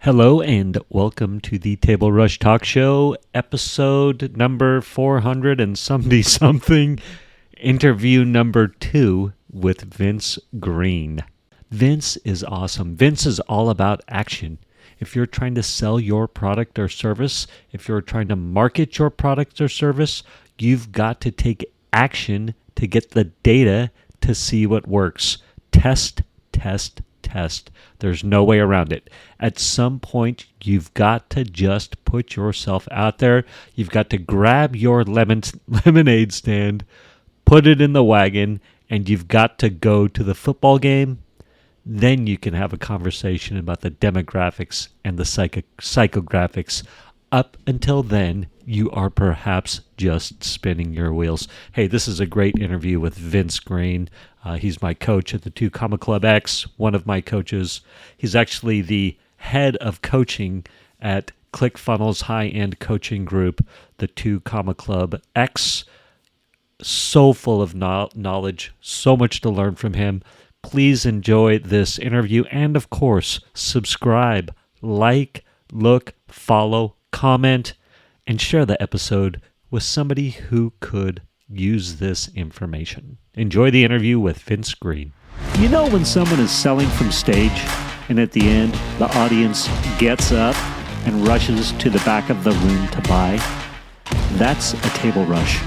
Hello and welcome to the Table Rush Talk Show, episode number 400 and something, interview number 2 with Vince Green. Vince is awesome. Vince is all about action. If you're trying to sell your product or service, if you're trying to market your product or service, you've got to take action to get the data to see what works. Test, test, test. There's no way around it. At some point, you've got to just put yourself out there. You've got to grab your lemonade stand, put it in the wagon, and you've got to go to the football game. Then you can have a conversation about the demographics and the psychographics. Up until then, you are perhaps just spinning your wheels. Hey, this is a great interview with Vince Green. He's my coach at the 2 Comma Club X, one of my coaches. He's actually the head of coaching at ClickFunnels high-end coaching group, the 2 Comma Club X. So full of knowledge, so much to learn from him. Please enjoy this interview and, of course, subscribe, like, look, follow, comment, and share the episode with somebody who could use this information. Enjoy the interview with Vince Green. You know when someone is selling from stage and at the end the audience gets up and rushes to the back of the room to buy? That's a table rush.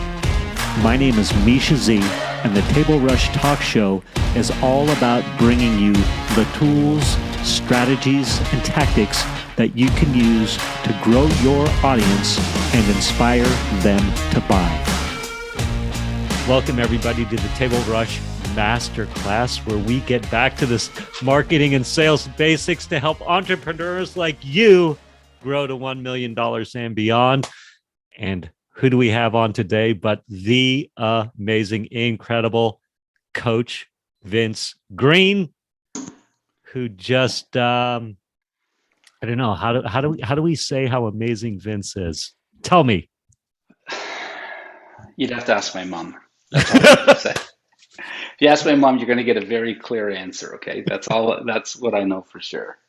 My name is Misha Z, and the Table Rush Talk Show is all about bringing you the tools, strategies, and tactics that you can use to grow your audience and inspire them to buy. Welcome everybody to the Table Rush Masterclass, where we get back to this marketing and sales basics to help entrepreneurs like you grow to $1 million and beyond. And who do we have on today but the amazing, incredible coach, Vince Green, who just, I don't know, how do we say how amazing Vince is? Tell me. You'd have to ask my mom. That's all I have to say. If you ask my mom, you're going to get a very clear answer. Okay, that's all. That's what I know for sure.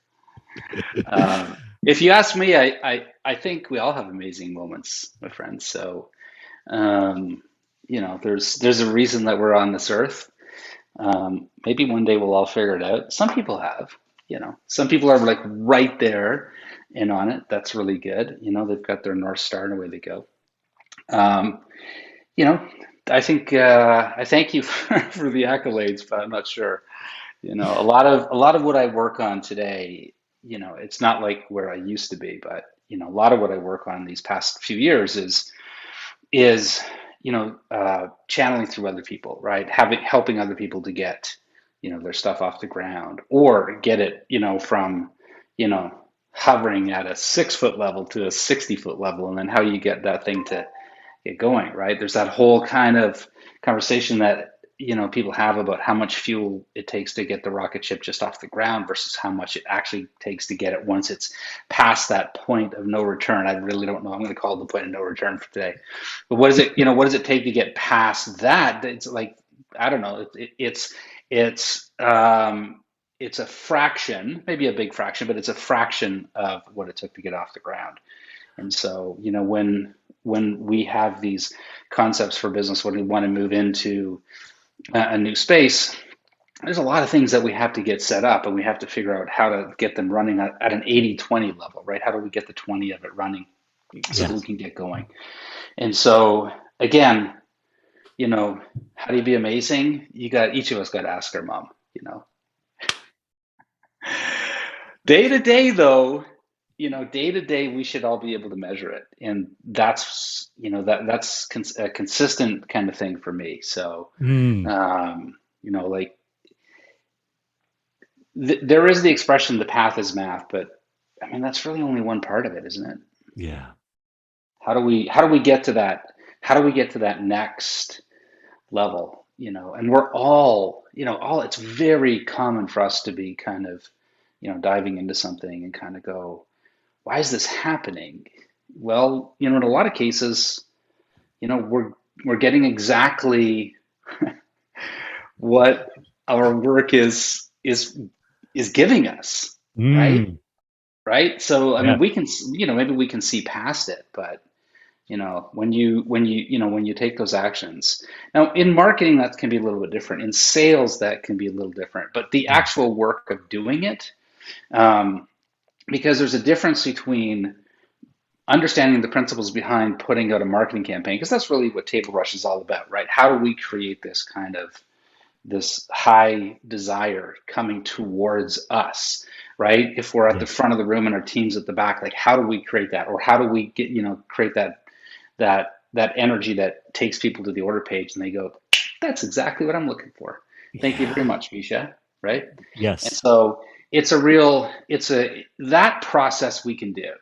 If you ask me, I think we all have amazing moments, my friends. So, there's a reason that we're on this earth. Maybe one day we'll all figure it out. Some people have, some people are like right there and on it. That's really good. They've got their North Star and away they go. I think I thank you for the accolades, but I'm not sure. A lot of what I work on today, it's not like where I used to be, but a lot of what I work on these past few years is channeling through other people, right? Helping other people to get their stuff off the ground, or get it from hovering at a 6-foot level to a 60-foot level, and then how you get that thing to get going, right? There's that whole kind of conversation that people have about how much fuel it takes to get the rocket ship just off the ground versus how much it actually takes to get it once it's past that point of no return. I really don't know. I'm going to call it the point of no return for today. But what does it take to get past that? It's like, I don't know. It's a fraction, maybe a big fraction, but it's a fraction of what it took to get off the ground. And so, when we have these concepts for business, when we want to move into a new space, there's a lot of things that we have to get set up, and we have to figure out how to get them running at an 80-20 level, right? How do we get the 20 of it running so that we can get going? And so, again, how do you be amazing? Each of us got to ask our mom, Day to day, though, day to day, we should all be able to measure it, and that's a consistent kind of thing for me. So, there is the expression, "The path is math," but I mean that's really only one part of it, isn't it? Yeah. How do we get to that? How do we get to that next level? And we're all, it's very common for us to be kind of, diving into something and kind of go, why is this happening? Well, in a lot of cases, we're getting exactly what our work is giving us, right? right? So I Yeah. mean, we can, maybe we can see past it, but when you take those actions. Now, in marketing, that can be a little bit different. In sales, that can be a little different. But the Mm. actual work of doing it, um, because there's a difference between understanding the principles behind putting out a marketing campaign, because that's really what Table Rush is all about, right? How do we create this kind of this high desire coming towards us, right? If we're at the Yeah. front of the room and our team's at the back, like how do we create that, or how do we get, create that energy that takes people to the order page and they go, that's exactly what I'm looking for. Thank you very Yeah. much, Misha. Right? And Yes. so that process we can do.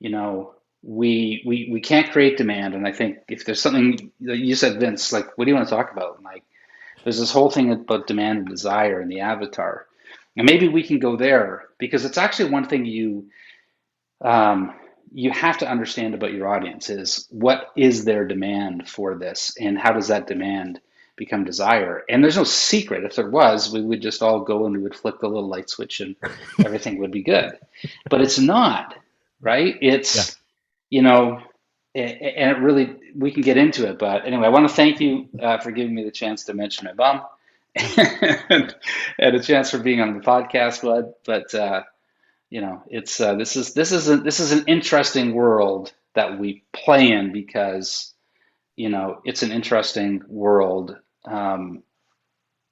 You know, we can't create demand. And I think if there's something that you said, Vince, like, what do you want to talk about? And like, there's this whole thing about demand and desire and the avatar. And maybe we can go there because it's actually one thing um, you have to understand about your audience is what is their demand for this and how does that demand become desire? And there's no secret. If there was, we would just all go and we would flick the little light switch and everything would be good. But it's not, right? Yeah. It's, you know, and it really, we can get into it. But anyway, I want to thank you for giving me the chance to mention my bum and a chance for being on the podcast, Bud. But it's this is an interesting world that we play in because it's an interesting world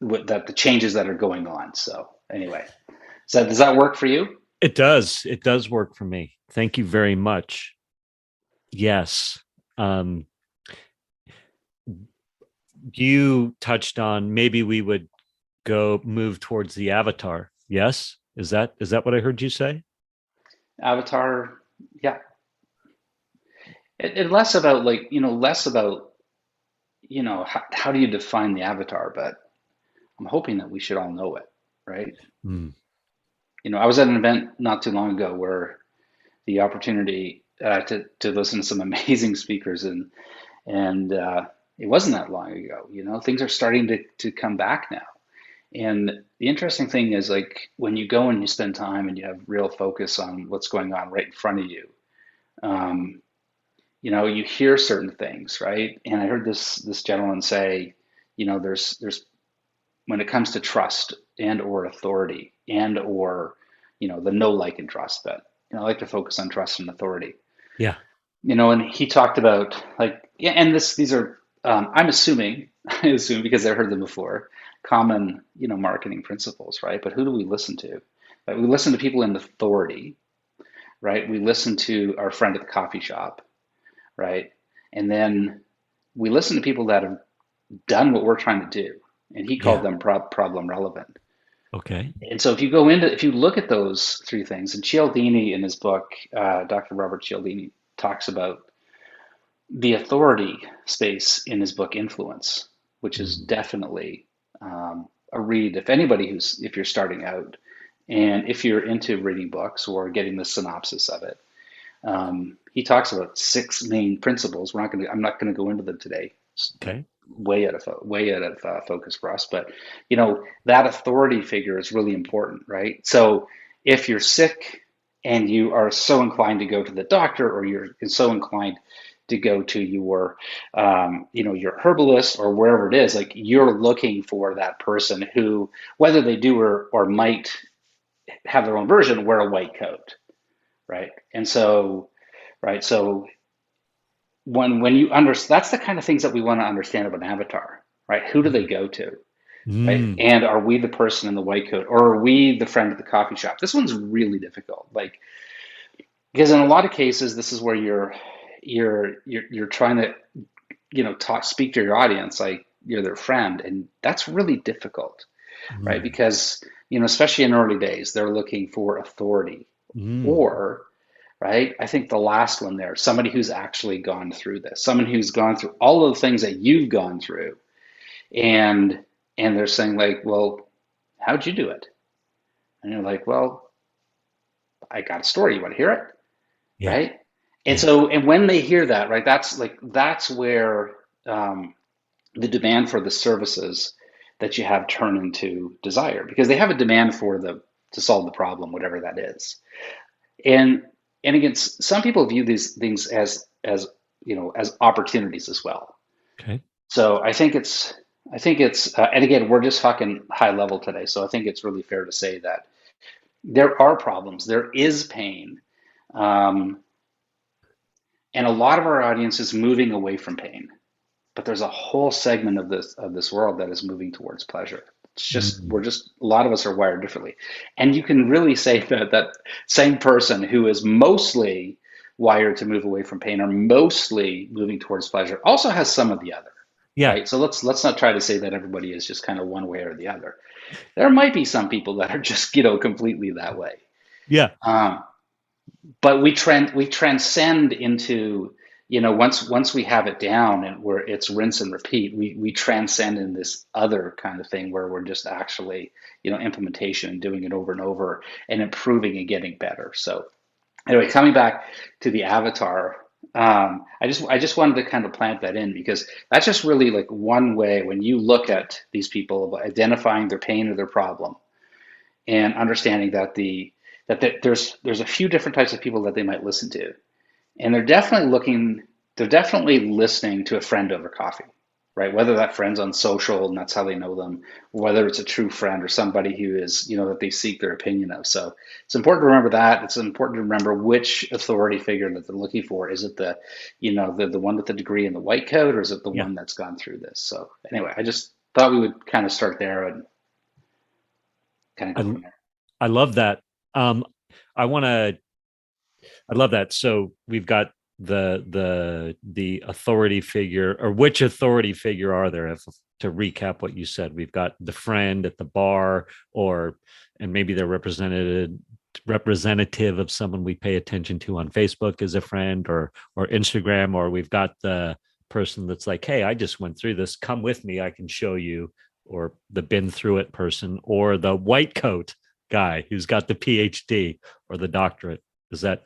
with that the changes that are going on. So anyway, so does that work for you? It does. It does work for me. Thank you very much. Yes. Um, you touched on maybe we would go move towards the avatar. Yes? Is that what I heard you say? Avatar, yeah. It less about like less about how do you define the avatar, but I'm hoping that we should all know it, right? Mm. I was at an event not too long ago where the opportunity to listen to some amazing speakers and it wasn't that long ago. Things are starting to come back now. And the interesting thing is like when you go and you spend time and you have real focus on what's going on right in front of you, um, you hear certain things, right? And I heard this gentleman say, there's when it comes to trust and or authority and or the know like and trust, but I like to focus on trust and authority. Yeah. And he talked about like, yeah, and these are, I'm assuming, I assume because I've heard them before, common, marketing principles, right? But who do we listen to? Right? We listen to people in authority, right? We listen to our friend at the coffee shop, right? And then we listen to people that have done what we're trying to do. And he called Yeah. them problem relevant. Okay. And so if you look at those three things, and Cialdini in his book, Dr. Robert Cialdini talks about the authority space in his book Influence, which is Mm. definitely a read if you're starting out and if you're into reading books or getting the synopsis of it. He talks about six main principles. I'm not going to go into them today. It's Okay. way out of focus for us, but that authority figure is really important, right? So if you're sick and you are so inclined to go to the doctor, or you're so inclined to go to your herbalist or wherever it is, like you're looking for that person who, whether they do or might have their own version, wear a white coat, right? And so, right, so when you understand, that's the kind of things that we want to understand about an avatar, right? Who do they go to, right? Mm. And are we the person in the white coat, or are we the friend at the coffee shop? This one's really difficult, like because in a lot of cases, this is where you're trying to speak to your audience like you're their friend, and that's really difficult, right? Mm. Because especially in early days, they're looking for authority, Mm. or right? I think the last one there, somebody who's actually gone through this, someone who's gone through all of the things that you've gone through, and they're saying like, well, how'd you do it? And you're like, well, I got a story. You want to hear it, Yeah. right? And Yeah. so, and when they hear that, right, that's where the demand for the services that you have turn into desire, because they have a demand to solve the problem, whatever that is. And again, some people view these things as as opportunities as well. Okay. So I think it's and again, we're just talking high level today. So I think it's really fair to say that there are problems, there is pain, um, and a lot of our audience is moving away from pain. But there's a whole segment of this world that is moving towards pleasure. It's just Mm. we're just a lot of us are wired differently, and you can really say that that same person who is mostly wired to move away from pain or mostly moving towards pleasure also has some of the other, Yeah. right? So let's not try to say that everybody is just kind of one way or the other. There might be some people that are just completely that way. Yeah. Um, but we transcend into once we have it down and where it's rinse and repeat, we transcend in this other kind of thing where we're just actually implementation and doing it over and over and improving and getting better. So anyway, coming back to the avatar, I just wanted to kind of plant that in because that's just really like one way when you look at these people of identifying their pain or their problem and understanding there's a few different types of people that they might listen to, and they're definitely listening to a friend over coffee, right? Whether that friend's on social and that's how they know them, or whether it's a true friend or somebody who is that they seek their opinion of. So it's important to remember that. It's important to remember which authority figure that they're looking for. Is it the one with the degree in the white coat, or is it the Yeah. one that's gone through this? So anyway, I just thought we would kind of start there and kind of go I from there. I love that. Um, I want to. I love that. So we've got the authority figure, or which authority figure are there? If, to recap what you said, we've got the friend at the bar, or and maybe they're representative of someone we pay attention to on Facebook as a friend, or Instagram, or we've got the person that's like, hey, I just went through this. Come with me. I can show you. Or the been through it person, or the white coat guy who's got the PhD or the doctorate. Is that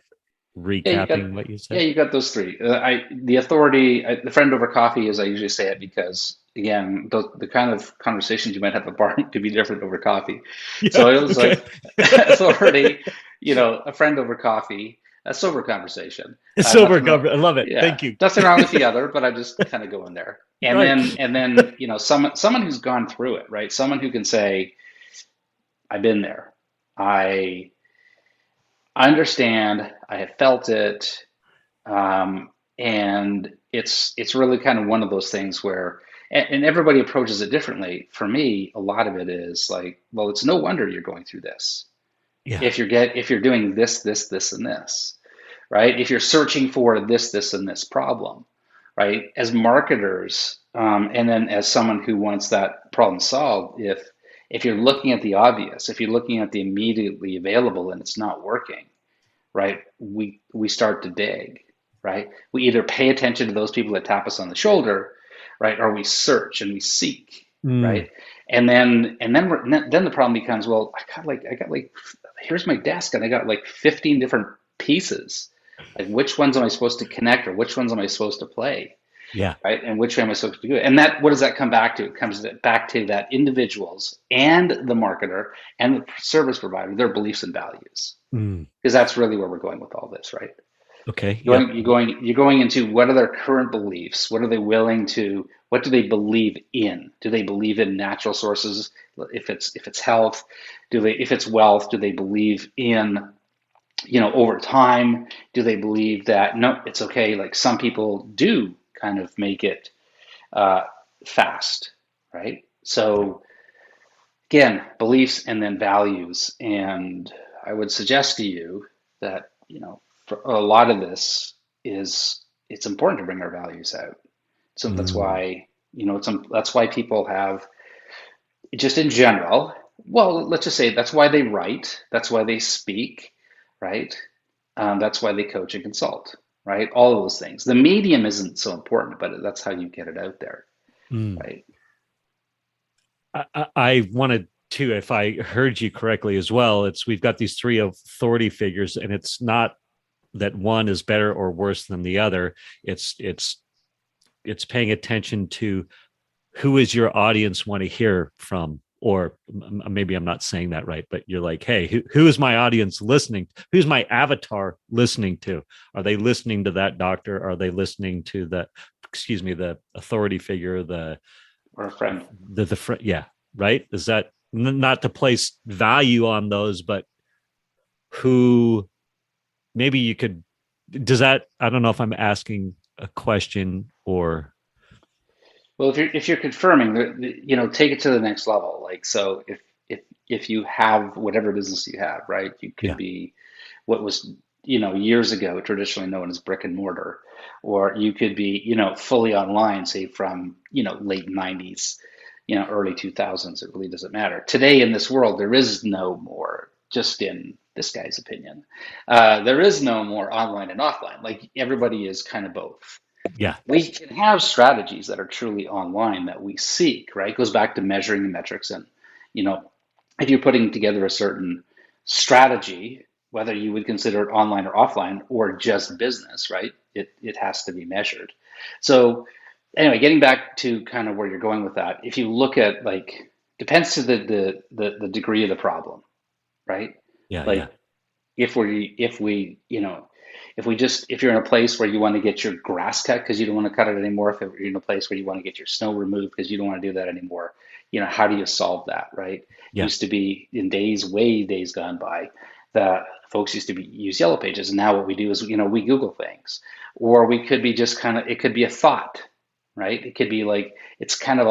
Yeah, you got recapping what you yeah, said? you got those three. The authority, the friend over coffee, as I usually say it, because again, the kind of conversations you might have at a bar could be different over coffee. Yeah. So it was Okay. like authority, a friend over coffee, a sober conversation. Sober Nothing wrong. government. I love it. Yeah, Thank you. nothing wrong with the other, but I just kind of go in there. And Right. then someone who's gone through it, right? Someone who can say, I've been there. I I understand. I have felt it. And it's really kind of one of those things where and everybody approaches it differently. For me, a lot of it is like, well, it's no wonder you're going through this. Yeah. If you're doing this, and this, right? If you're searching for this, and this problem, right? As marketers, and then as someone who wants that problem solved, if you're looking at the obvious, if you're looking at the immediately available and it's not working, right? We start to dig, right? We either pay attention to those people that tap us on the shoulder, right, or we search and we seek, Mm. right? And then the problem becomes, well, I got like here's my desk and I got like 15 different pieces. Like which ones am I supposed to connect or which ones am I supposed to play? Yeah. Right? And which way am I supposed to do it? And that what does that come back to? It comes back to that individuals and the marketer and the service provider, their beliefs and values, Mm. because that's really where we're going with all this, right? Okay. Yep. You're going into what are their current beliefs? What are they willing to? What do they believe in? Do they believe in natural sources? If it's health, if it's wealth, do they believe in over time? Do they believe that no, it's okay? Like some people do kind of make it uh, fast, right? So again, beliefs and then values. And I would suggest to you that, for a lot of this is it's important to bring our values out. So that's Mm. why, that's why people have just in general, well, let's just say that's why they write, that's why they speak, right? That's why they coach and consult, right? All of those things. The medium isn't so important, but that's how you get it out there, Mm. right? I wanted to, if I heard you correctly as well, it's we've got these three authority figures, and it's not that one is better or worse than the other. It's paying attention to who is your audience want to hear from, or maybe I'm not saying that right, but you're like, hey, who is my audience listening? Who's my avatar listening to? Are they listening to that doctor? Are they listening to the, excuse me, the authority figure, or a friend. yeah, right? Is that not to place value on those, but who maybe you could, does that, I don't know if I'm asking a question or, Well, if you're confirming, take it to the next level. Like, so if you have whatever business you have, right? You could yeah, be what was, years ago traditionally known as brick and mortar, or you could be, fully online, say from, late 90s, early 2000s. It really doesn't matter. Today in this world, there is no more, just in this guy's opinion, there is no more online and offline. Like everybody is kind of both. yeah, We can have strategies that are truly online that we seek, right? It goes back to measuring the metrics. And, you know, if you're putting together a certain strategy, whether you would consider it online or offline or just business, right? It has to be measured. So anyway, getting back to kind of where you're going with that, if you look at like, depends to the degree of the problem, right? yeah, yeah, Like if you're in a place where you want to get your grass cut because you don't want to cut it anymore, if you're in a place where you want to get your snow removed because you don't want to do that anymore, how do you solve that, right? yeah, Used to be in days gone by, that folks used to use yellow pages, and now what we do is we Google things, or we could be just kind of, it could be a thought, right? It could be like it's kind of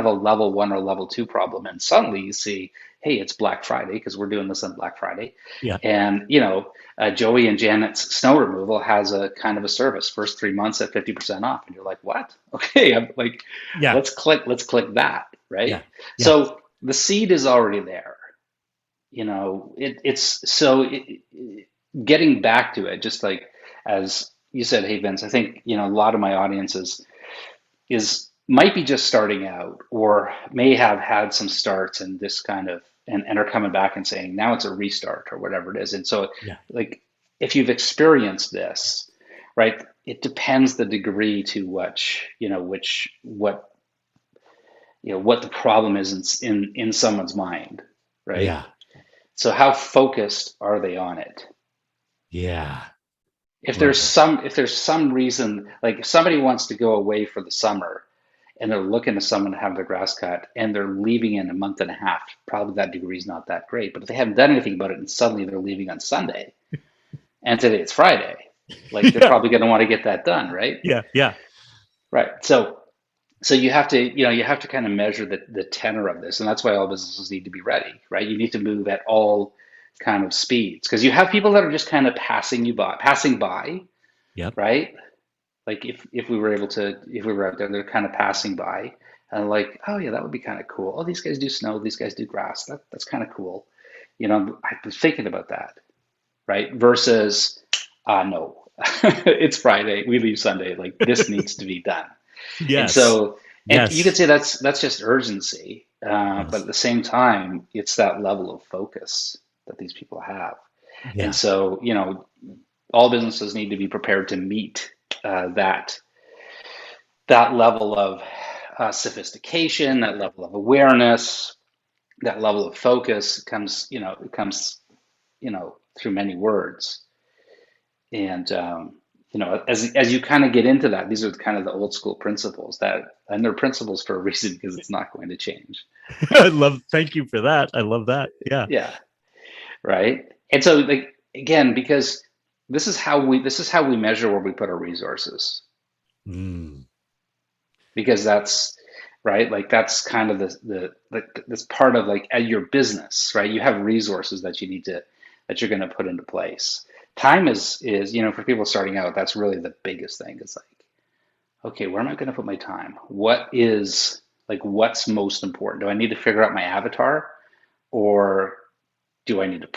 a level one or level two problem, and suddenly you see, hey, it's Black Friday because we're doing this on Black Friday, yeah, and Joey and Janet's snow removal has a kind of a service, first 3 months at 50% off, and you're like, what? Okay, I'm like, yeah, let's click that, right? yeah, yeah, So the seed is already there. It's so getting back to it, just like as you said, hey Vince, I think a lot of my audiences is might be just starting out or may have had some starts and this kind of and are coming back and saying now it's a restart or whatever it is. And so yeah, like if you've experienced this, right, it depends the degree to what the problem is in someone's mind, right? yeah, So how focused are they on it? yeah. If Love there's that. some if there's some reason, like if somebody wants to go away for the summer and they're looking to someone to have their grass cut and they're leaving in a month and a half, probably that degree is not that great. But if they haven't done anything about it and suddenly they're leaving on Sunday and today it's Friday, like they're Yeah, probably going to want to get that done, right? yeah, yeah, Right. So you have to kind of measure the tenor of this, and that's why all businesses need to be ready, right? You need to move at all kind of speeds because you have people that are just kind of passing by, yep, right? Like if we were out there, they're kind of passing by and like, oh yeah, that would be kind of cool. Oh, these guys do snow, these guys do grass. That's kind of cool. I've been thinking about that, right? Versus, no, it's Friday, we leave Sunday. Like this needs to be done. And yes, so, and you could yes, say that's just urgency, but yes, at the same time, it's that level of focus that these people have. And yeah, so, all businesses need to be prepared to meet that level of sophistication, that level of awareness, that level of focus comes through many words. And as you kind of get into that, these are kind of the old school principles and they're principles for a reason because it's not going to change. I love, thank you for that. I love that. Yeah. Yeah, right. And so, like again, because this is how we measure where we put our resources, Mm, because that's right. Like that's kind of this part of like at your business, right? You have resources that you're going to put into place. Time is for people starting out, that's really the biggest thing. It's like, okay, where am I going to put my time? What's most important? Do I need to figure out my avatar, or do I need to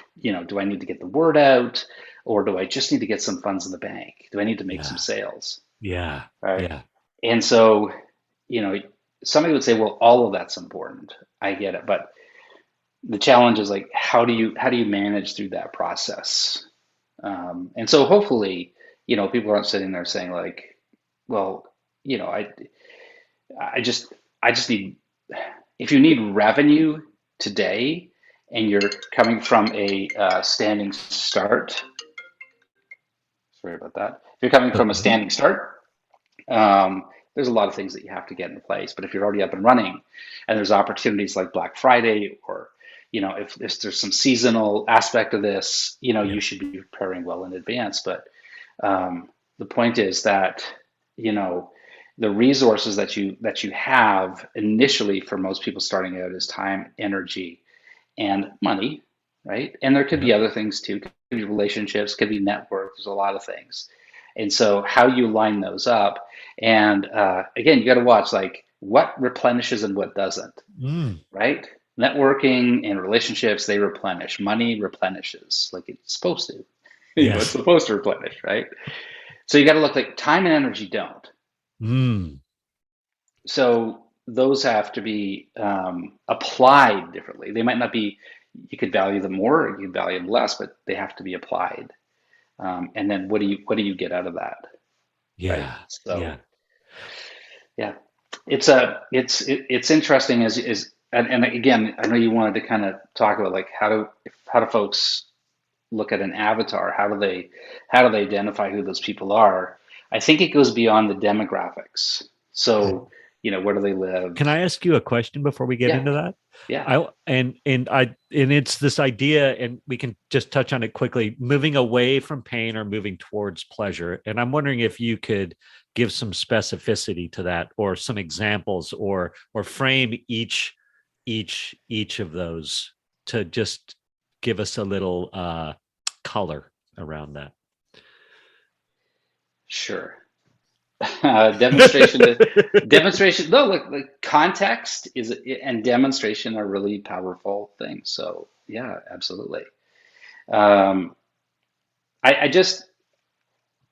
get the word out, or do I just need to get some funds in the bank? Do I need to make some yeah, sales? yeah, Right. yeah, And so, you know, somebody would say, well, all of that's important. I get it, but the challenge is like, how do you manage through that process? And so hopefully, people aren't sitting there saying like, well, I just need, if you need revenue today and you're coming from a standing start, sorry about that. If you're coming from a Okay. standing start, um, there's a lot of things that you have to get in place. But if you're already up and running, and there's opportunities like Black Friday, or if there's some seasonal aspect of this, Yeah. you should be preparing well in advance. But the point is that you know the resources that you have initially for most people starting out is time, energy, and money, right? And there could Yep. be other things too. Could be relationships, could be network. There's a lot of things. And so how you line those up, and again, you got to watch like what replenishes and what doesn't, Mm. right? Networking and relationships, they replenish. Money replenishes like it's supposed to. It's Yes. supposed to replenish, right? So you got to look like time and energy don't. Mm. So those have to be applied differently. They might not be, you could value them more, or you could value them less, but they have to be applied. And then what do you get out of that, right? Yeah. So Yeah. yeah, it's interesting and again, I know you wanted to kind of talk about like how do folks look at an avatar? How do they identify who those people are? I think it goes beyond the demographics. Okay. So, where do they live? Can I ask you a question before we get Yeah, into that? yeah, And it's this idea, and we can just touch on it quickly, moving away from pain or moving towards pleasure. And I'm wondering if you could give some specificity to that, or some examples, or frame each of those to just give us a little color around that. sure. Demonstration. No, like context is and demonstration are really powerful things. So yeah, absolutely. Um, I just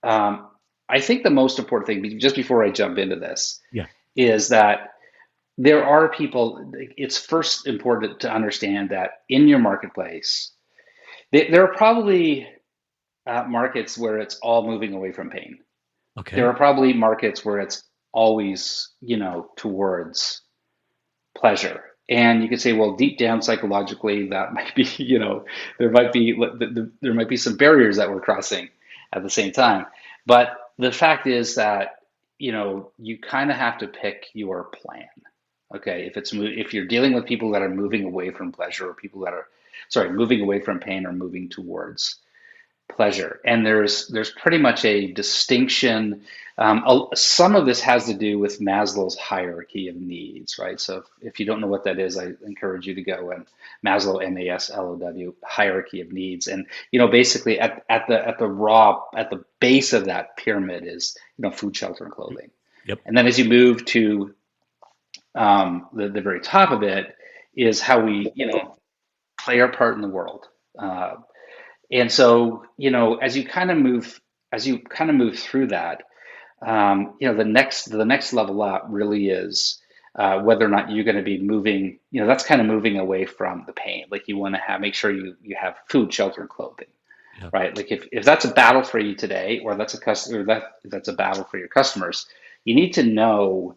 um, I think the most important thing, just before I jump into this, Yeah. is that there are people. It's first important to understand that in your marketplace, there are probably markets where it's all moving away from pain. There Okay. are probably markets where it's always, towards pleasure. And you could say, well, deep down psychologically, that might be, there might be some barriers that we're crossing at the same time. But the fact is that, you kind of have to pick your plan. Okay, if you're dealing with people that are moving away from pleasure, or people that are, sorry, moving away from pain or moving towards pleasure. And there's pretty much a distinction. Some of this has to do with Maslow's hierarchy of needs, right? So if you don't know what that is, I encourage you to go and Maslow, Maslow, hierarchy of needs. And basically at the base of that pyramid is food, shelter, and clothing. Yep. And then as you move to the very top of it is how we play our part in the world. Uh, and so, as you kind of move through that, the next level up really is whether or not you're going to be moving. That's kind of moving away from the pain. Like you want to make sure you have food, shelter, and clothing, Yep. right? Like if that's a battle for you today, or that's a customer that's a battle for your customers, you need to know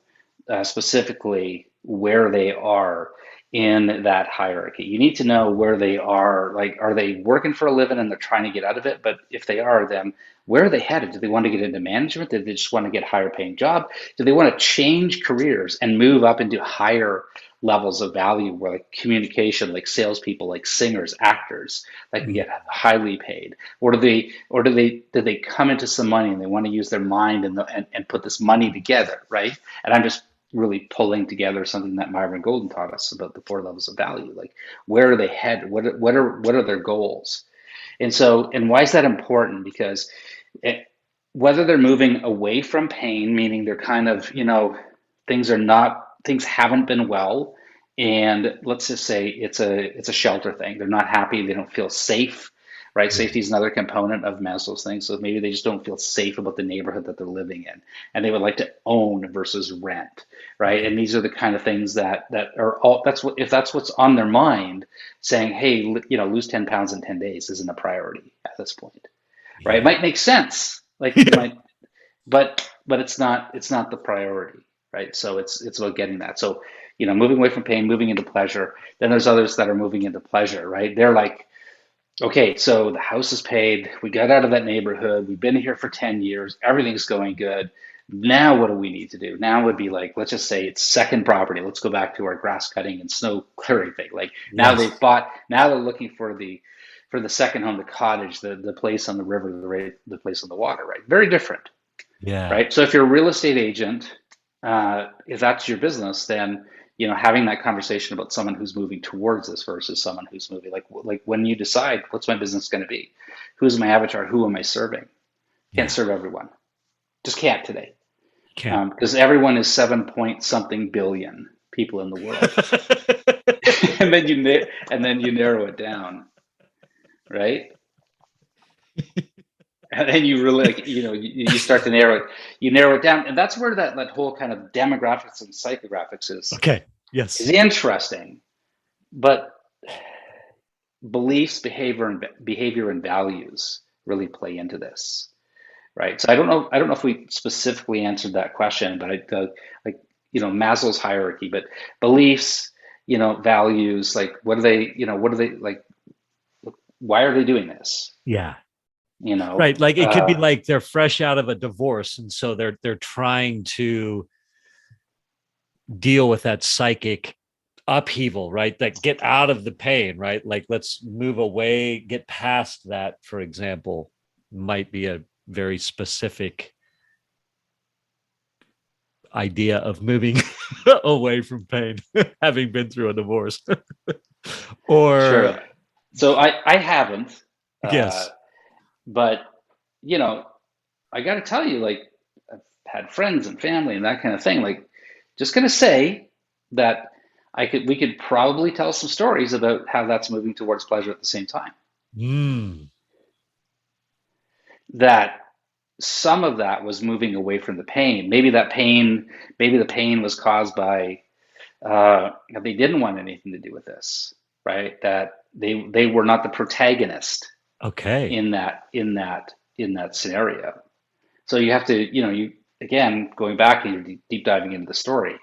specifically where they are in that hierarchy. You need to know where they are. Like, are they working for a living and they're trying to get out of it? But if they are, then where are they headed? Do they want to get into management? Do they just want to get a higher paying job? Do they want to change careers and move up into higher levels of value, where like communication, like salespeople, like singers, actors, that can Mm. get highly paid? Or do they come into some money and they want to use their mind and put this money together, right? And I'm just really pulling together something that Myron Golden taught us about the four levels of value. Like, where are they headed? What are their goals? And why is that important? Because it, whether they're moving away from pain, meaning they're kind of, things haven't been well, and let's just say it's a shelter thing. They're not happy. They don't feel safe, right? Yeah. Safety is another component of Maslow's thing. So maybe they just don't feel safe about the neighborhood that they're living in, and they would like to own versus rent, right? Okay. And these are the kind of things that are all. If that's what's on their mind, saying, hey, lose 10 pounds in 10 days isn't a priority at this point, right? It Yeah. might make sense, like you Yeah. might, but it's not the priority, right? So it's about getting that. So moving away from pain, moving into pleasure. Then there's others that are moving into pleasure, right? They're like, okay, so the house is paid. We got out of that neighborhood. We've been here for 10 years. Everything's going good. Now, what do we need to do? Now would be like, let's just say it's second property. Let's go back to our grass cutting and snow clearing thing. Like now Yes. they've bought, now they're looking for the second home, the cottage, the place on the river, the place on the water, right? Very different, Yeah. right? So if you're a real estate agent, if that's your business, then having that conversation about someone who's moving towards this versus someone who's moving like when you decide what's my business going to be, who's my avatar, who am I serving? Can't Yeah. serve everyone, just can't today, Can't. because everyone is 7 point something billion people in the world, and then you narrow it down, right? And then you really like you start to narrow it down, and that's where that whole kind of demographics and psychographics Okay. is Yes. interesting. But beliefs, behavior and values really play into this, right? So I don't know if we specifically answered that question, but like Maslow's hierarchy, but beliefs, values, like what are they like? Why are they doing this? Yeah. You know, Right. Like it could be like they're fresh out of a divorce, and so they're trying to deal with that psychic upheaval, right? That get out of the pain, right? Like let's move away, get past that, for example, might be a very specific idea of moving away from pain, having been through a divorce. Or sure. So I haven't, uh, yes. but you know, I got to tell you, like I've had friends and family and that kind of thing. Like, just gonna say that we could probably tell some stories about how that's moving towards pleasure at the same time. Mm, That some of that was moving away from the pain. Maybe the pain was caused by that they didn't want anything to do with this, right? That they were not the protagonist okay. in that scenario. So you have to, you again going back and you're deep diving into the story.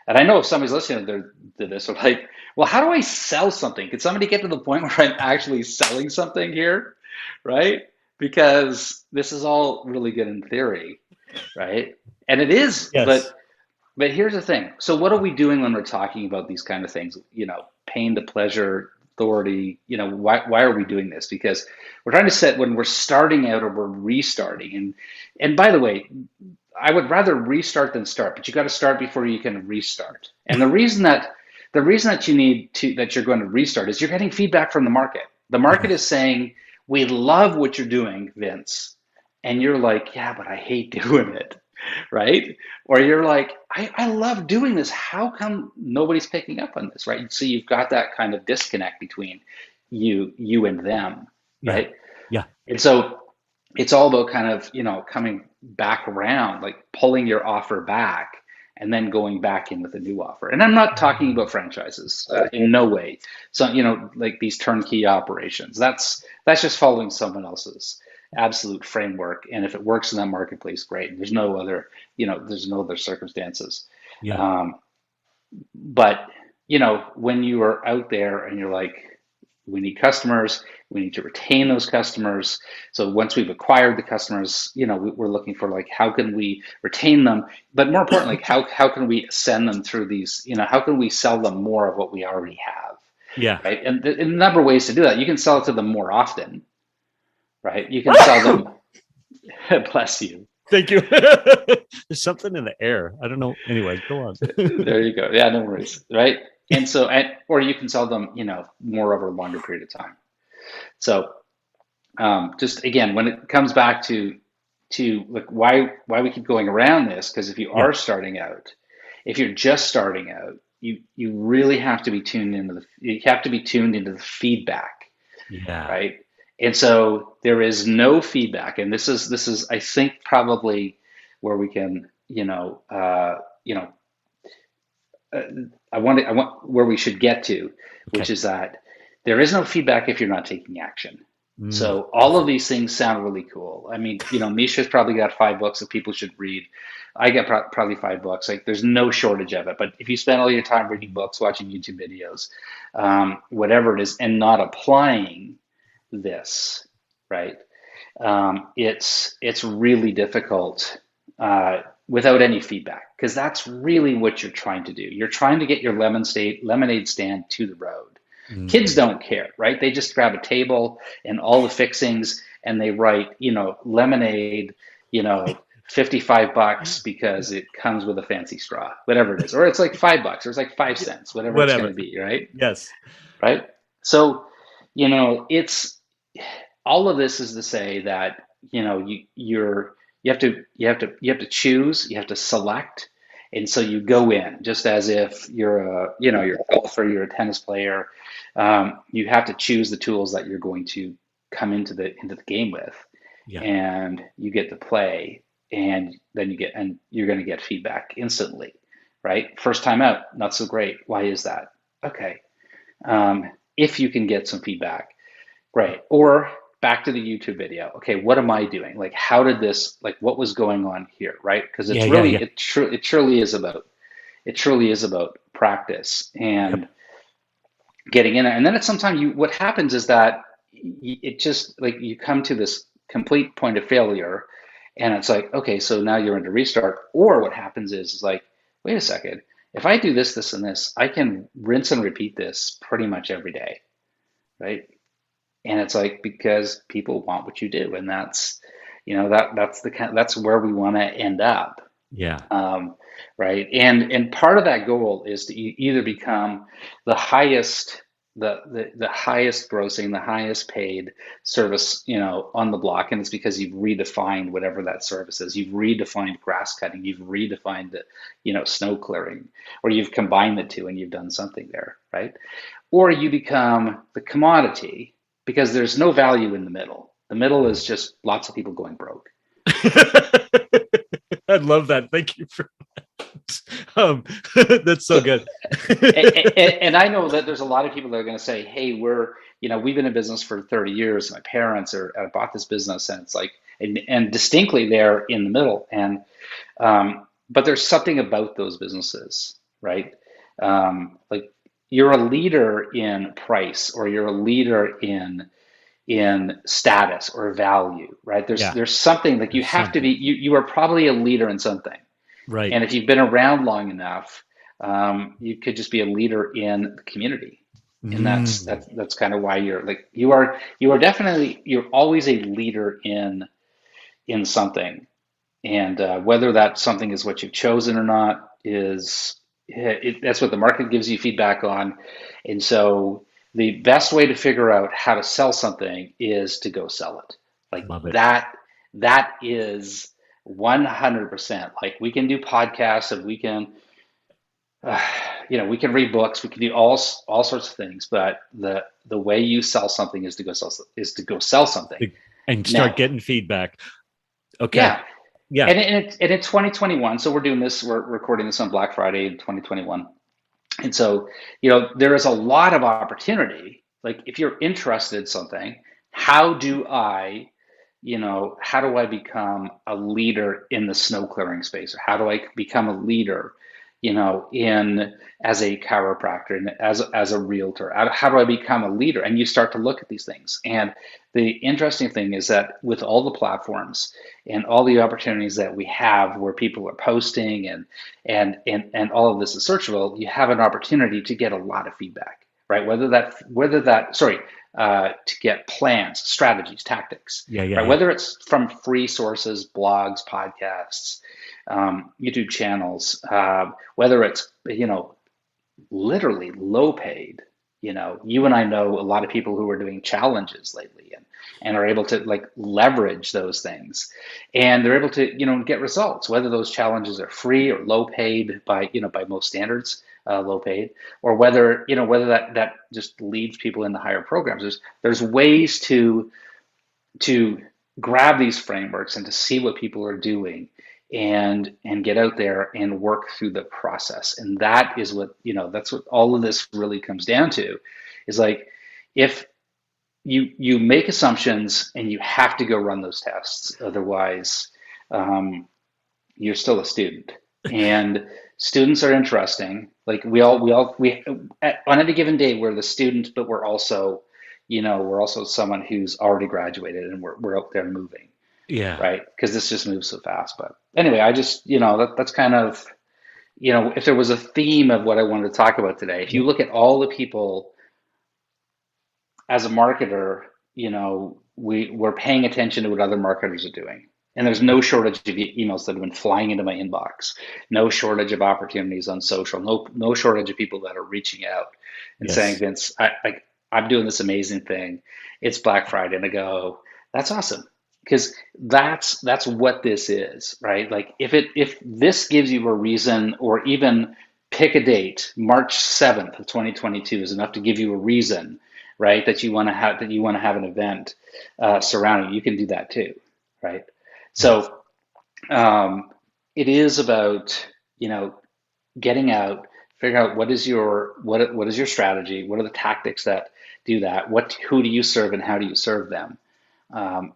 And I know if somebody's listening to this, are like, well, how do I sell something? Could somebody get to the point where I'm actually selling something here, right? Because this is all really good in theory, right? And it is, Yes. but here's the thing. So what are we doing when we're talking about these kind of things? Pain to pleasure, authority. Why are we doing this? Because we're trying to set when we're starting out or we're restarting. And by the way, I would rather restart than start, but you got to start before you can restart. And the reason that you're going to restart is you're getting feedback from the market. The market is Yes. saying, "We love what you're doing, Vince." And you're like, "Yeah, but I hate doing it." Right? Or you're like, I love doing this. How come nobody's picking up on this? Right? So you've got that kind of disconnect between you and them, Yeah. right? Yeah. And so it's all about kind of, coming back around, like pulling your offer back and then going back in with a new offer. And I'm not talking about franchises in no way. So, like these turnkey operations, that's just following someone else's absolute framework. And if it works in that marketplace, great. There's no other circumstances. Yeah. Um, but when you are out there and you're like, we need customers, we need to retain those customers. So once we've acquired the customers, we're looking for like how can we retain them, but more importantly, like how can we send them through these, how can we sell them more of what we already have, Yeah. right? And a number of ways to do that. You can sell it to them more often, right? You can sell them. Bless you. Thank you. There's something in the air. I don't know. Anyways, go on. There you go. Yeah, no worries, right? And so, or you can sell them, more over a longer period of time. So, just again, when it comes back to like why we keep going around this, because if you Yeah. are starting out, if you're just starting out, you really have to be tuned into the feedback, Yeah. right? And so there is no feedback, and this is I think probably where we can, uh, I want where we should get to, which Okay. is that there is no feedback if you're not taking action. Mm. So all of these things sound really cool. I mean, Misha's probably got 5 books that people should read. I got probably 5 books. Like, there's no shortage of it. But if you spend all your time reading books, watching YouTube videos, whatever it is, and not applying this, right? It's really difficult without any feedback, because that's really what you're trying to do. You're trying to get your lemonade stand to the road. Kids Mm. don't care, right? They just grab a table and all the fixings, and they write, lemonade, 55 bucks because it comes with a fancy straw, whatever it is, or it's like $5, or it's like 5 cents, whatever it's going Whatever. to be, right? Yes. Right. So, it's all of this is to say that you have to choose, you have to select, and so you go in just as if you're a golfer, you're a tennis player. You have to choose the tools that you're going to come into the game with, Yeah. and you get to play, and then you're going to get feedback instantly, right? First time out, not so great. Why is that? Okay. If you can get some feedback, great. Or back to the YouTube video. Okay, what am I doing? Like, how did this? Like, what was going on here? Right? Because Yeah. it's Yeah. really Yeah. it truly is about practice Yep. and getting in there. And then at some time, what happens is that it just, like, you come to this complete point of failure, and it's like, okay, so now you're into restart. Or what happens is like, wait a second. If I do this, this, and this, I can rinse and repeat this pretty much every day, right? And it's like, because people want what you do, and that's where we want to end up. Yeah. um, right? And part of that goal is to either become the highest the highest grossing, the highest paid service, on the block, and it's because you've redefined whatever that service is. You've redefined grass cutting, you've redefined the, snow clearing, or you've combined the two and you've done something there, right? Or you become the commodity, because there's no value in the middle. The middle is just lots of people going broke. I love that. Thank you for um that's so So, good. and I know that there's a lot of people that are going to say, "Hey, we've been in business for 30 years. My parents bought this business," and it's like, and distinctly they're in the middle. And but there's something about those businesses, right? Like, you're a leader in price, or you're a leader in status or value, right? There's Yeah. there's something, like, you There's have to be. something. You are probably a leader in something. Right. And if you've been around long enough, you could just be a leader in the community. And that's Mm. that's that's kind of why you are definitely, you're always a leader in something. And whether that something is what you've chosen or not that's what the market gives you feedback on. And so the best way to figure out how to sell something is to go sell it. Like Love it. that is 100%. Like, we can do podcasts, and uh, we can read books, we can do all sorts of things, but the way you sell something is to go sell something. And start Now, getting feedback. Okay. yeah, Yeah. and in 2021, so we're recording this on Black Friday in 2021. And so, there is a lot of opportunity. Like, if you're interested in something, how do I, how do I become a leader in the snow clearing space? Or how do I become a leader, in as a chiropractor and as a realtor? How do I become a leader? And you start to look at these things. And the interesting thing is that with all the platforms and all the opportunities that we have, where people are posting, and all of this is searchable, you have an opportunity to get a lot of feedback, right? To get plans, strategies, tactics, Yeah. Yeah. right? Yeah. Whether it's from free sources, blogs, podcasts, YouTube channels, whether it's, literally low paid. You and I know a lot of people who are doing challenges lately, and are able to, like, leverage those things, and they're able to, get results, whether those challenges are free or low paid by most standards, low paid, or whether that just leads people into higher programs. There's ways to grab these frameworks and to see what people are doing, and get out there and work through the process. And that's what all of this really comes down to, is like, if you make assumptions and you have to go run those tests. Otherwise, um, you're still a student. And students are interesting. Like we on any given day, we're the student, but we're also, we're also someone who's already graduated and we're out there moving, Yeah. right? Because this just moves so fast. But anyway, I just, that's kind of, if there was a theme of what I wanted to talk about today, if you Yep. look at all the people as a marketer, we're paying attention to what other marketers are doing. And there's no shortage of emails that have been flying into my inbox, no shortage of opportunities on social, no shortage of people that are reaching out and saying, Yes. Vince, I'm doing this amazing thing. It's Black Friday. And I go, that's awesome. Because that's what this is, right? Like if this gives you a reason, or even pick a date, March 7th of 2022 is enough to give you a reason, right? That you want to have an event surrounding. You can do that too, right? Yes. So it is about getting out, figuring out what is your strategy, what are the tactics that do that, who do you serve and how do you serve them.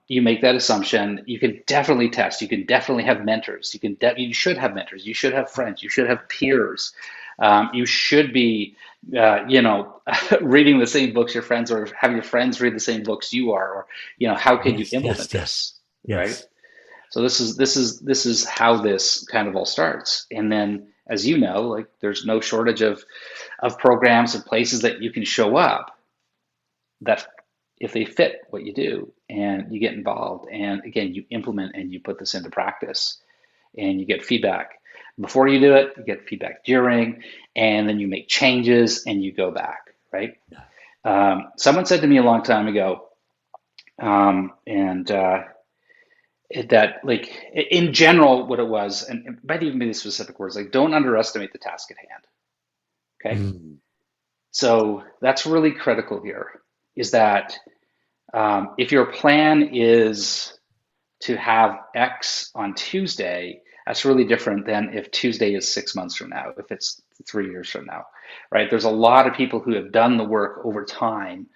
You make that assumption. You can definitely test. You can definitely have mentors. You should have mentors. You should have friends. You should have peers. You should be, reading the same books your friends, or have your friends read the same books you are, or how can you Yes. Yes. implement Yes. this, right? Yes. So this is how this kind of all starts. And then, as you know, like there's no shortage of programs and places that you can show up that if they fit what you do and you get involved and again you implement and you put this into practice and you get feedback before you do it, you get feedback during, and then you make changes and you go back, right? Someone said to me a long time ago, and that like in general what it was, and it might even be the specific words, like don't underestimate the task at hand. Okay, Mm. so that's really critical here. Is that if your plan is to have X on Tuesday, that's really different than if Tuesday is 6 months from now, if it's 3 years from now, right? There's a lot of people who have done the work over time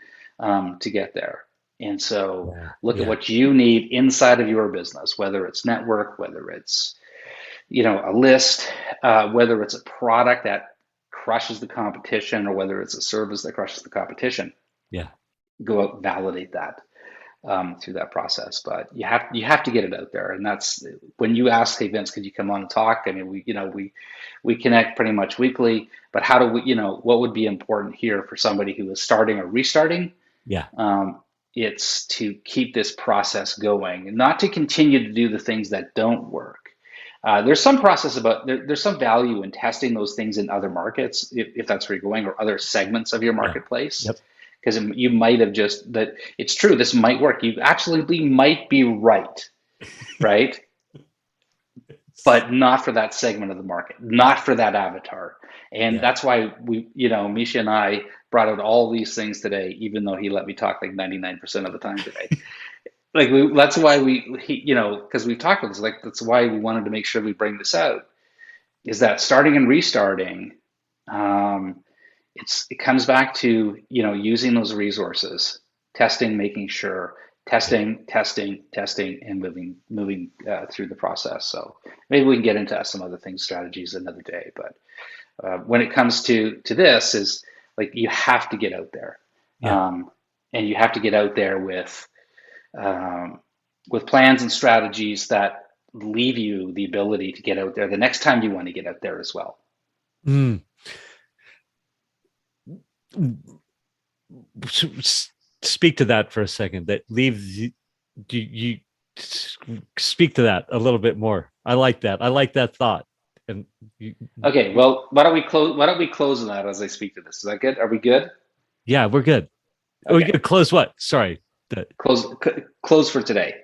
to get there. And so Yeah. look at Yeah. what you need inside of your business, whether it's network, whether it's, a list, whether it's a product that crushes the competition, or whether it's a service that crushes the competition. Yeah. Go out and validate that through that process. But you have to get it out there, and that's when you ask, "Hey Vince, could you come on and talk?" I mean, we connect pretty much weekly. But how do we, what would be important here for somebody who is starting or restarting? Yeah. Um, it's to keep this process going, and not to continue to do the things that don't work. There's some process there's some value in testing those things in other markets, if that's where you're going, or other segments of your Yeah. marketplace, Yep. because you might have just that it's true, this might work. You actually might be right, right? But not for that segment of the market, not for that avatar. And Yeah. that's why Misha and I brought out all these things today, even though he let me talk like 99% of the time today. Like that's why because we've talked about this, like that's why we wanted to make sure we bring this out, is that starting and restarting, um, it comes back to using those resources, testing, making sure, Yeah. testing, and moving through the process. So maybe we can get into some other things, strategies, another day. But when it comes to this, is like you have to get out there, Yeah. um, and you have to get out there um, with plans and strategies that leave you the ability to get out there the next time you want to get out there as well. Mm. Speak to that for a second. That leaves you, you speak to that a little bit more. I like that. I like that thought. And you, Okay, well, why don't we close on that as I speak to this? Is that good? Are we good? yeah, we're good. We Okay, could close what? Sorry. close for today.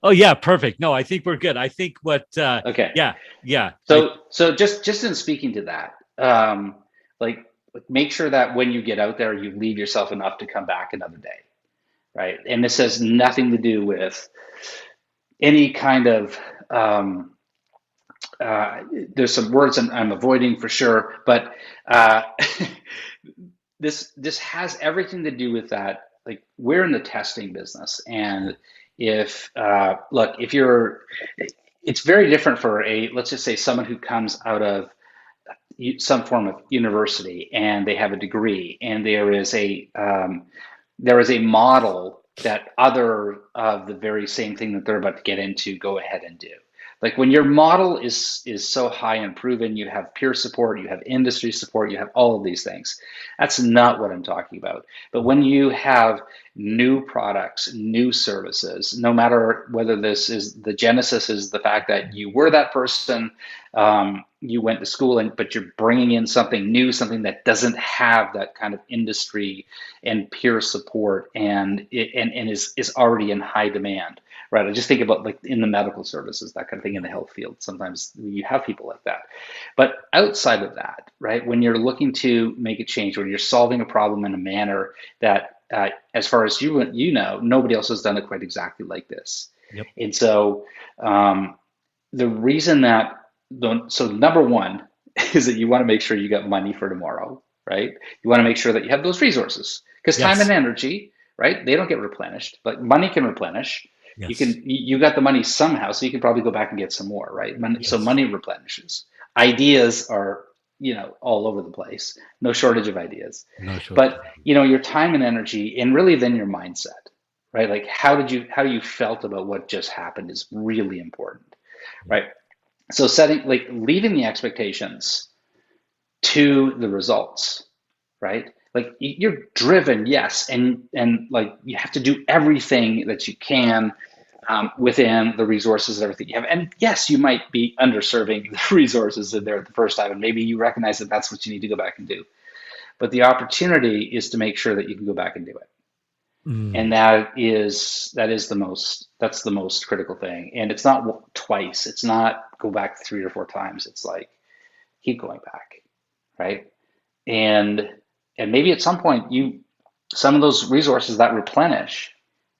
Oh yeah, perfect. No, I think we're good. I think what Okay, yeah, yeah. I so just in speaking to that, like make sure that when you get out there, you leave yourself enough to come back another day, right? And this has nothing to do with any kind of uh, there's some words I'm avoiding for sure, but uh, this has everything to do with that. like we're in the testing business, and if look, if you're, it's very different for a, let's just say someone who comes out of some form of university and they have a degree, and there is a model that other of the very same thing that they're about to get into go ahead and do. Like when your model is so high and proven, you have peer support, you have industry support, you have all of these things. That's not what I'm talking about. But when you have new products, new services, no matter whether this is the genesis is the fact that you were that person, you went to school, and but you're bringing in something new, something that doesn't have that kind of industry and peer support, and is already in high demand, right? I just think about like in the medical services, that kind of thing, in the health field. Sometimes you have people like that, but outside of that, right? When you're looking to make a change, when you're solving a problem in a manner that, as far as you know, nobody else has done it quite exactly like this, Yep. and so the reason that so number one is that you want to make sure you got money for tomorrow, right? You want to make sure that you have those resources, because time and Yes. energy, right? They don't get replenished, but money can replenish. Yes. You got the money somehow, so you can probably go back and get some more, right? So Yes. money replenishes. Ideas are, all over the place. No shortage of ideas. No shortage. But, your time and energy, and really then your mindset, right? Like how you felt about what just happened is really important, Yeah. right? So setting, like leaving the expectations to the results, right? Like you're driven, yes, and like you have to do everything that you can, within the resources and everything you have. And yes, you might be underserving the resources in there at the first time, and maybe you recognize that that's what you need to go back and do. But the opportunity is to make sure that you can go back and do it. And Mm. that's the most critical thing. And it's not twice. It's not go back 3 or 4 times. It's like keep going back, right? And maybe at some point some of those resources that replenish,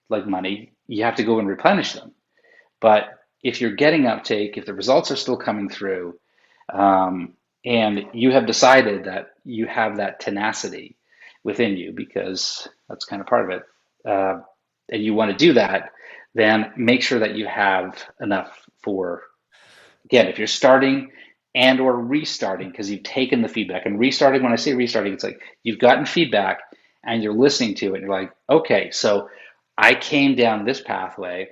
like money, you have to go and replenish them. But if you're getting uptake, if the results are still coming through, and you have decided that you have that tenacity within you, because that's kind of part of it, and you want to do that, then make sure that you have enough for, again, if you're starting and or restarting, because you've taken the feedback. And restarting, when I say restarting, it's like you've gotten feedback and you're listening to it and you're like, okay, so I came down this pathway,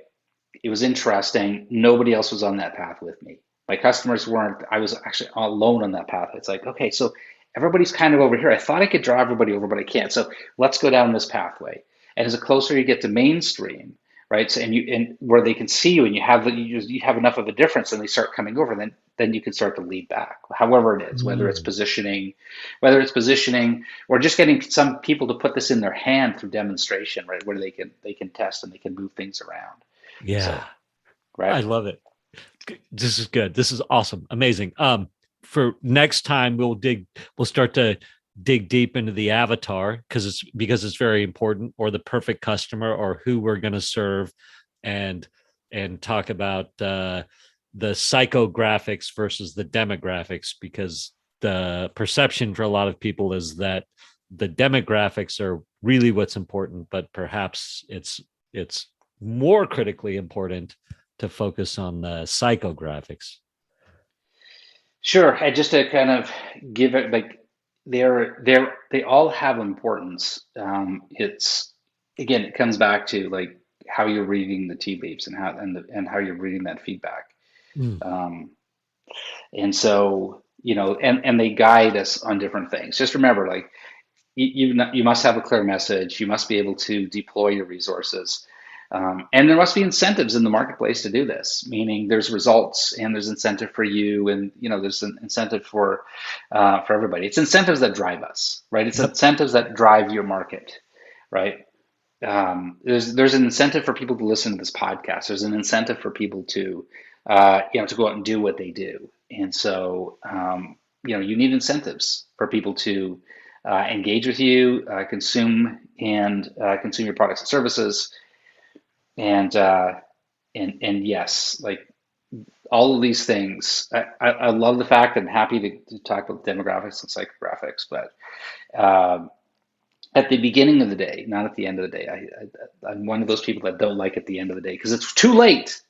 it was interesting, nobody else was on that path with me, my customers weren't, I was actually alone on that path. It's like, okay, so everybody's kind of over here, I thought I could draw everybody over, but I can't, so let's go down this pathway. And as the closer you get to mainstream, right? So, and where they can see you, and you have enough of a difference, and they start coming over. Then you can start to lead back. However it is, Mm. whether it's positioning, or just getting some people to put this in their hand through demonstration, right? Where they can test and they can move things around. Yeah. So, right. I love it. This is good. This is awesome. Amazing. For next time we'll start to dig deep into the avatar, because it's very important, or the perfect customer, or who we're going to serve, and talk about the psychographics versus the demographics, because the perception for a lot of people is that the demographics are really what's important, but perhaps it's more critically important to focus on the psychographics. Sure. And just to kind of give it, like, they all have importance. It's, again, it comes back to like how you're reading the tea leaves, and how you're reading that feedback. Mm. Um, and so, and they guide us on different things. Just remember, like, you must have a clear message. You must be able to deploy your resources. And there must be incentives in the marketplace to do this, meaning there's results and there's incentive for you, and there's an incentive for everybody. It's incentives that drive us, right? It's Yep. incentives that drive your market, right? There's an incentive for people to listen to this podcast. There's an incentive for people to to go out and do what they do. And so you need incentives for people to engage with you, consume your products and services, and and yes, like all of these things. I love the fact that I'm happy to talk about demographics and psychographics, but um, at the beginning of the day, not at the end of the day. I'm one of those people that don't like at the end of the day because it's too late.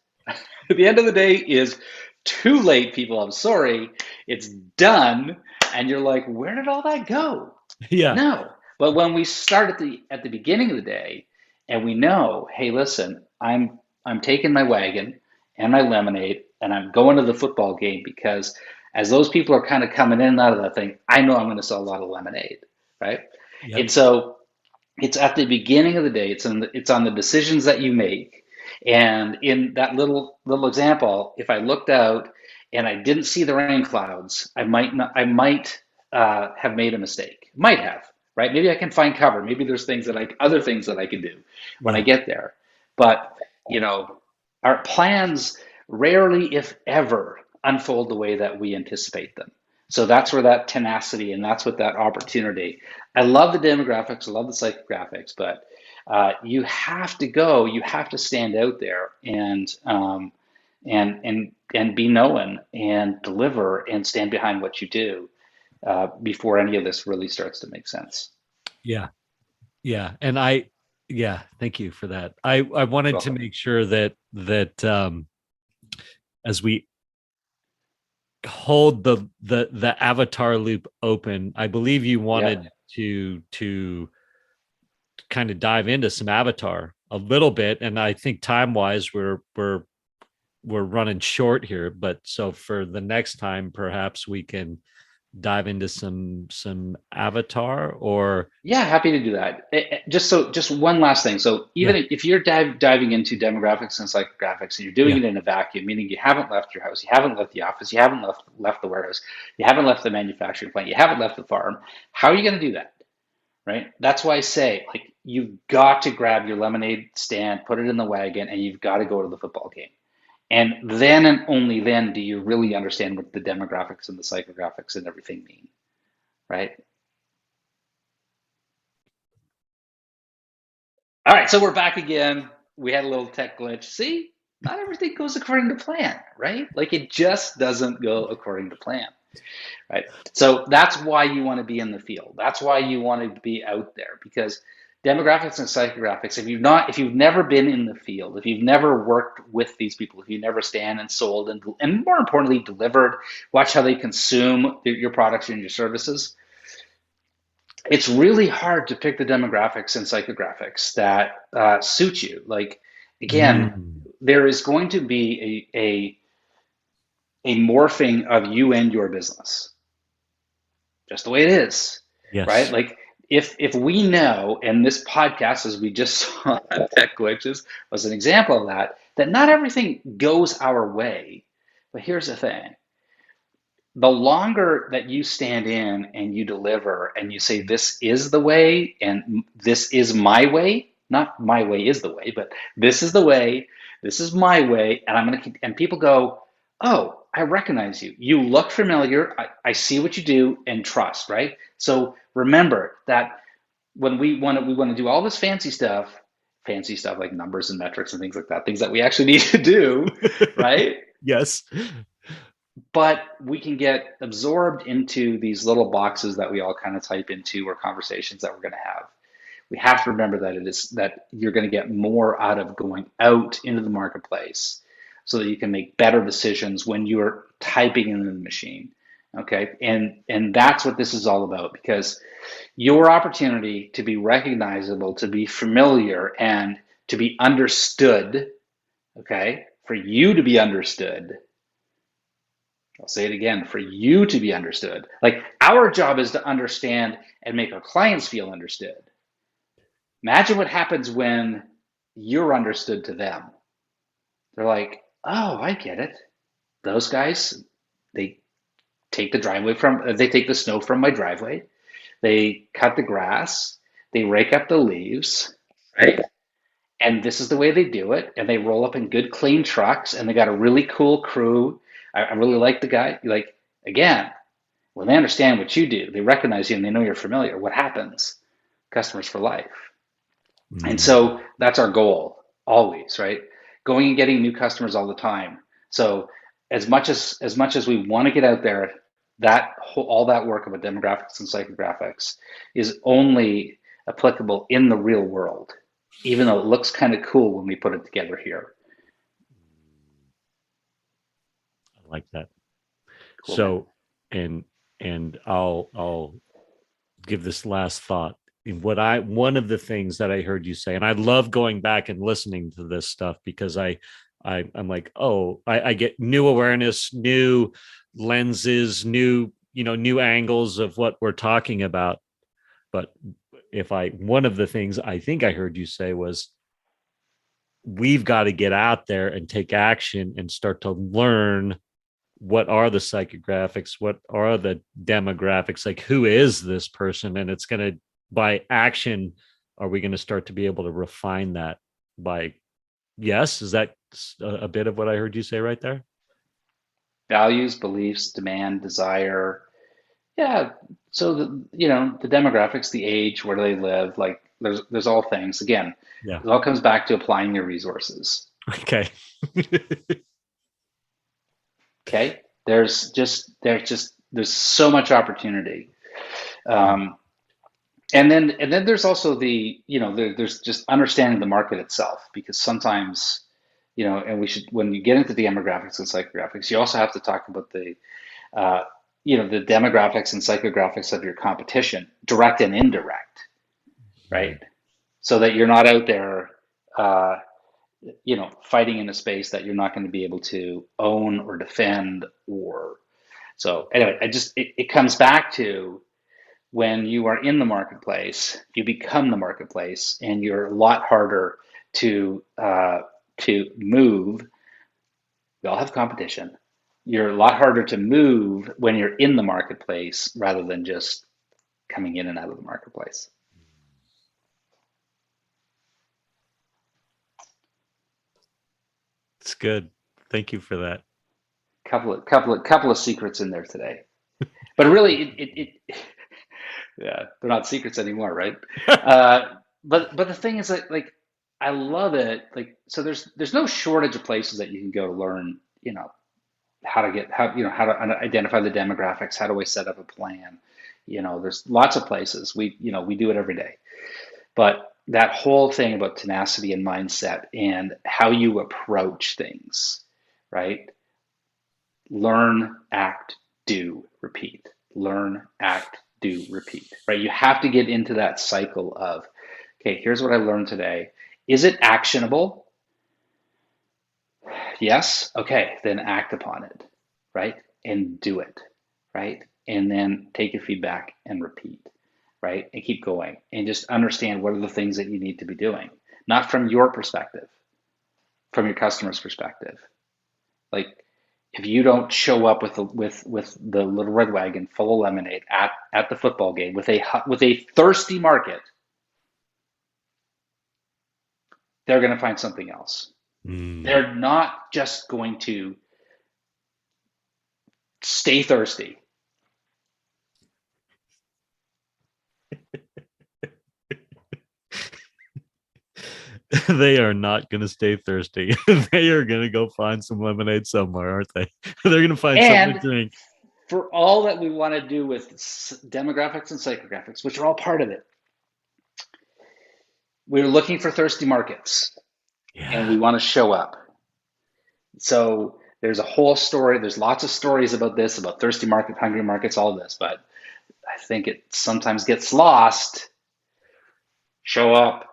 The end of the day is too late, people. I'm sorry. It's done. And you're like, where did all that go? Yeah. No. But when we start at the beginning of the day and we know, hey, listen, I'm taking my wagon and my lemonade and I'm going to the football game because as those people are kind of coming in and out of that thing, I know I'm going to sell a lot of lemonade, right? Yep. And so it's at the beginning of the day. It's on the decisions that you make. And in that little example, if I looked out and I didn't see the rain clouds, I might not, I might have made a mistake. Might have, right? Maybe I can find cover. Maybe there's other things that I can do when I Yeah. get there. But you know, our plans rarely, if ever, unfold the way that we anticipate them. So that's where that tenacity and that's what that opportunity. I love the demographics, I love the psychographics, but you have to stand out there and be known and deliver and stand behind what you do before any of this really starts to make sense. Yeah. Yeah. And yeah, thank you for that. I wanted to Welcome. make sure that as we hold the avatar loop open, I believe you Yeah. wanted to kind of dive into some avatar a little bit. And I think time wise, we're running short here. But so for the next time, perhaps we can dive into some avatar or Yeah, happy to do that. Just one last thing. So yeah, even if you're diving into demographics and psychographics, and you're doing yeah, it in a vacuum, meaning you haven't left your house, you haven't left the office, you haven't left the warehouse, you haven't left the manufacturing plant, you haven't left the farm. How are you going to do that? Right? That's why I say, like, you've got to grab your lemonade stand, put it in the wagon, and you've got to go to the football game. And then and only then do you really understand what the demographics and the psychographics and everything mean, right? All right, so we're back again. We had a little tech glitch. See, not everything goes according to plan, right? Like it just doesn't go according to plan, right? So that's why you want to be in the field. That's why you want to be out there because demographics and psychographics, if you've never been in the field, if you've never worked with these people, if you never stand and sold and more importantly delivered, watch how they consume your products and your services, it's really hard to pick the demographics and psychographics that suit you. Like, again, mm, there is going to be a morphing of you and your business, just the way it is, right? yes, Like, if we know, and this podcast, as we just saw, Tech Glitches was an example of that, that not everything goes our way. But here's the thing, the longer that you stand in and you deliver and you say this is the way and this is my way, not my way is the way, but this is the way, this is my way, and I'm going to, and people go, oh, I recognize you, you look familiar, I see what you do, and trust, right? So remember that when we want to do all this fancy stuff like numbers and metrics and things like that, things that we actually need to do, right? yes, But we can get absorbed into these little boxes that we all kind of type into or conversations that we're going to have. We have to remember that it is that you're going to get more out of going out into the marketplace so that you can make better decisions when you're typing into the machine. Okay. And that's what this is all about, because your opportunity to be recognizable, to be familiar, and to be understood, okay, for you to be understood, I'll say it again, for you to be understood. Like, our job is to understand and make our clients feel understood. Imagine what happens when you're understood to them. They're like, oh, I get it. Those guys, they they take the snow from my driveway. They cut the grass. They rake up the leaves, right? And this is the way they do it. And they roll up in good, clean trucks. And they got a really cool crew. I really like the guy. Like, again, when they understand what you do, they recognize you and they know you're familiar, what happens? Customers for life. And mm, so that's our goal always, right? Going and getting new customers all the time. So as much as we want to get out there, all that work about demographics and psychographics is only applicable in the real world, even though it looks kind of cool when we put it together here. I like that. Cool, man. So, and I'll give this last thought. One of the things that I heard you say, and I love going back and listening to this stuff because I'm like, oh, I get new awareness, new lenses, new angles of what we're talking about. But one of the things I think I heard you say was, we've got to get out there and take action and start to learn what are the psychographics, what are the demographics, like who is this person? And it's going to, by action, are we going to start to be able to refine that by, yes, is that a bit of what I heard you say right there? Values, beliefs, demand, desire. Yeah. So the demographics, the age, where do they live? Like there's all things. Again, Yeah. it all comes back to applying your resources. Okay. Okay. There's so much opportunity. Um, and then there's also there's just understanding the market itself, because sometimes, and we should, when you get into the demographics and psychographics, you also have to talk about uh, the demographics and psychographics of your competition, direct and indirect, right? So that you're not out there, uh, fighting in a space that you're not going to be able to own or defend. Or so anyway, it comes back to, when you are in the marketplace, you become the marketplace, and you're a lot harder to move. We all have competition. You're a lot harder to move when you're in the marketplace rather than just coming in and out of the marketplace. It's good. Thank you for that. Couple of secrets in there today, but really, it yeah, they're not secrets anymore, right? But the thing is that, like, I love it. Like, so there's no shortage of places that you can go to learn, how to identify the demographics. How do I set up a plan? There's lots of places. We do it every day. But that whole thing about tenacity and mindset and how you approach things, right? Learn, act, do, repeat. Learn, act, do, repeat, right? You have to get into that cycle of, okay, here's what I learned today. Is it actionable? Yes. Okay, then act upon it, right? And do it, right? And then take your feedback and repeat, right? And keep going and just understand what are the things that you need to be doing, not from your perspective, from your customer's perspective. Like, if you don't show up with the little red wagon full of lemonade at the football game with a thirsty market, they're going to find something else. Mm. They're not just going to stay thirsty. They are not going to stay thirsty. They are going to go find some lemonade somewhere, aren't they? They're going to find something to And drink. for all that we want to do with demographics and psychographics, which are all part of it, we're looking for thirsty markets, and we Yeah. want to show up. So there's a whole story. There's lots of stories about this, about thirsty markets, hungry markets, all of this. But I think it sometimes gets lost. Show up.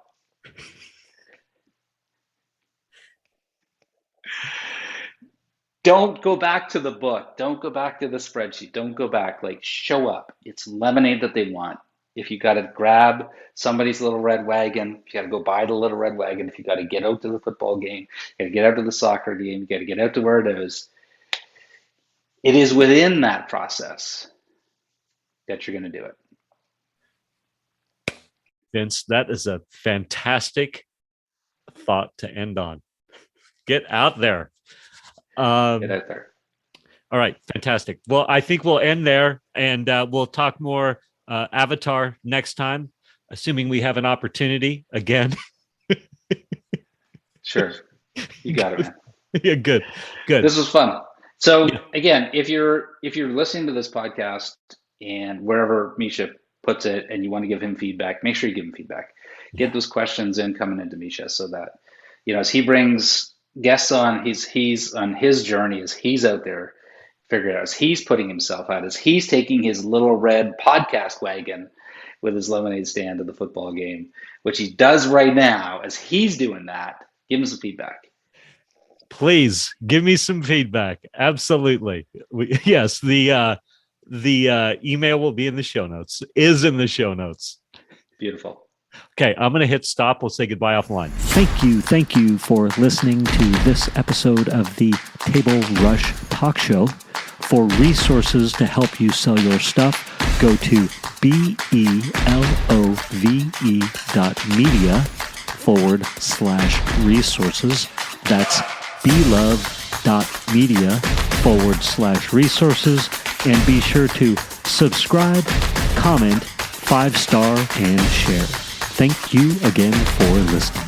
Don't go back to the book. Don't go back to the spreadsheet. Don't go back. Like, show up. It's lemonade that they want. If you got to grab somebody's little red wagon, if you got to go buy the little red wagon, if you got to get out to the football game, you got to get out to the soccer game, you got to get out to where it is within that process that you're going to do it. Vince, that is a fantastic thought to end on. Get out there. Get out there. All right, fantastic. Well, I think we'll end there, and we'll talk more Avatar next time, assuming we have an opportunity again. Sure. You got it, man. Yeah, good. Good. This was fun. So Yeah. again, if you're listening to this podcast and wherever Misha puts it and you want to give him feedback, make sure you give him feedback. Get those questions in coming into Misha so that, as he brings guests on, he's on his journey, as he's out there figuring it out, as he's putting himself out, as he's taking his little red podcast wagon with his lemonade stand to the football game, which he does right now. As he's doing that, give him some feedback. Please give me some feedback. Absolutely. Yes, the email will be in the show notes. Is in the show notes. Beautiful. Okay, I'm going to hit stop. We'll say goodbye offline. Thank you for listening to this episode of the Table Rush Talk Show. For resources to help you sell your stuff, go to belove.media/resources. That's belove.media/resources. And be sure to subscribe, comment, 5-star, and share. Thank you again for listening.